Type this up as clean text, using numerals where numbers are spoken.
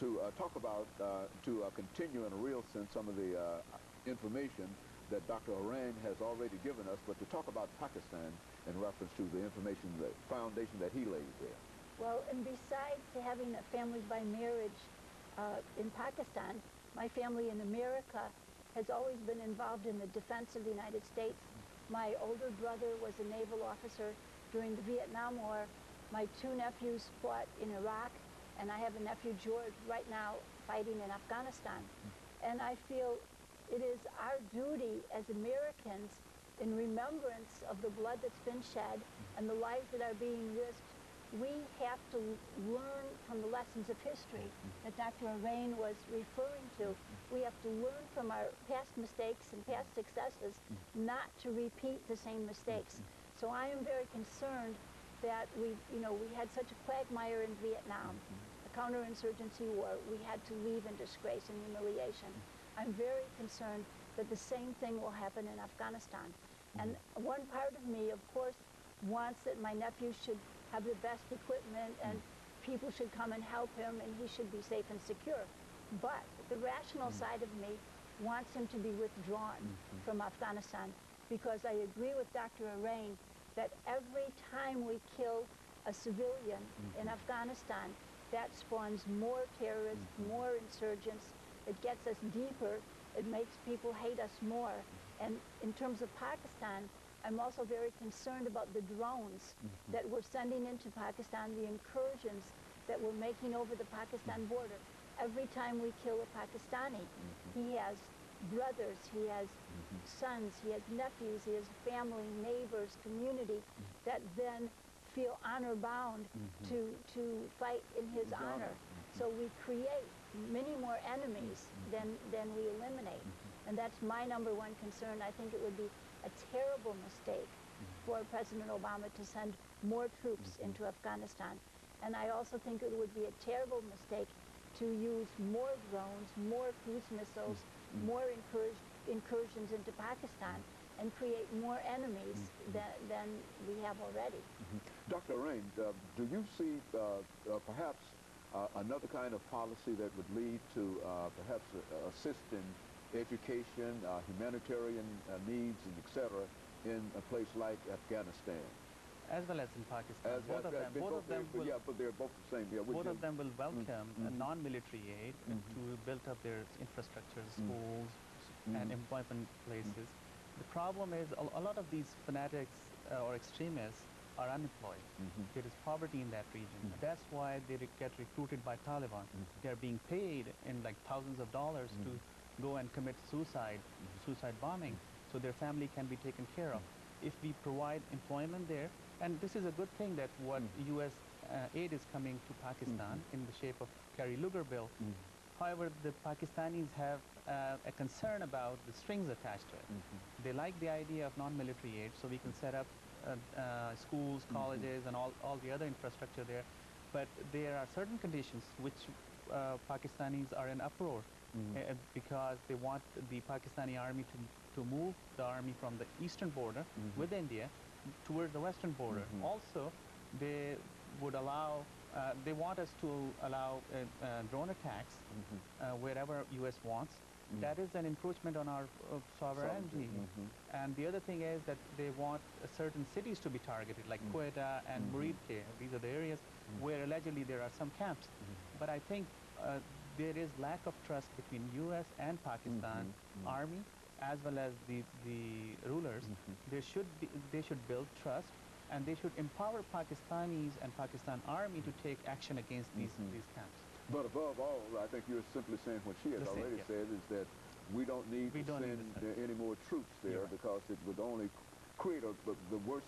to talk about, to continue in a real sense some of the information that Dr. AArain has already given us, but to talk about Pakistan in reference to the information, the foundation that he laid there. Well, and besides having families by marriage in Pakistan, my family in America has always been involved in the defense of the United States. My older brother was a naval officer during the Vietnam War. My two nephews fought in Iraq, and I have a nephew, George, right now fighting in Afghanistan. And I feel it is our duty as Americans, in remembrance of the blood that's been shed and the lives that are being risked, we have to learn from the lessons of history that Dr. AArain was referring to. We have to learn from our past mistakes and past successes not to repeat the same mistakes. So I am very concerned that we had such a quagmire in Vietnam, a counterinsurgency war. We had to leave in disgrace and humiliation. I'm very concerned that the same thing will happen in Afghanistan. And one part of me, of course, wants that my nephew should have the best equipment and people should come and help him and he should be safe and secure. But the rational side of me wants him to be withdrawn from Afghanistan, because I agree with Dr. AArain that every time we kill a civilian in Afghanistan, that spawns more terrorists, more insurgents. It gets us deeper. It makes people hate us more. And in terms of Pakistan, I'm also very concerned about the drones that we're sending into Pakistan, the incursions that we're making over the Pakistan border. Every time we kill a Pakistani, he has brothers, he has sons, he has nephews, he has family, neighbors, community that then feel honor-bound to fight in his honor. So we create many more enemies than we eliminate. And that's my number one concern. I think it would be a terrible mistake for President Obama to send more troops into Afghanistan. And I also think it would be a terrible mistake to use more drones, more cruise missiles, more incursions into Pakistan and create more enemies than we have already. Dr. AArain, do you see perhaps another kind of policy that would lead to perhaps assist in education, humanitarian needs, and etc. in a place like Afghanistan? As well as in Pakistan. Both of them will, yeah, but they're both the same. Yeah, both of them will welcome non-military aid to build up their infrastructure, schools, and employment places. The problem is a lot of these fanatics or extremists are unemployed. There is poverty in that region. That's why they get recruited by Taliban. They are being paid in like thousands of dollars to go and commit suicide bombing, so their family can be taken care of. If we provide employment there, and this is a good thing that what U.S. Aid is coming to Pakistan in the shape of Kerry Lugar bill. However, the Pakistanis have a concern about the strings attached to it. They like the idea of non-military aid, so we can set up schools, colleges, and all the other infrastructure there. But there are certain conditions which Pakistanis are in uproar because they want the Pakistani army to move the army from the eastern border with India toward the western border. Also, they would allow, they want us to allow drone attacks wherever U.S. wants. That is an encroachment on our sovereignty. And the other thing is that they want certain cities to be targeted, like Quetta and Muridke. These are the areas where allegedly there are some camps. But I think there is lack of trust between U.S. and Pakistan army, as well as the rulers. They should build trust, and they should empower Pakistanis and Pakistan army to take action against these camps. But above all, I think you're simply saying what she has already said, is that we don't need to send any more troops there, because it would only create the worst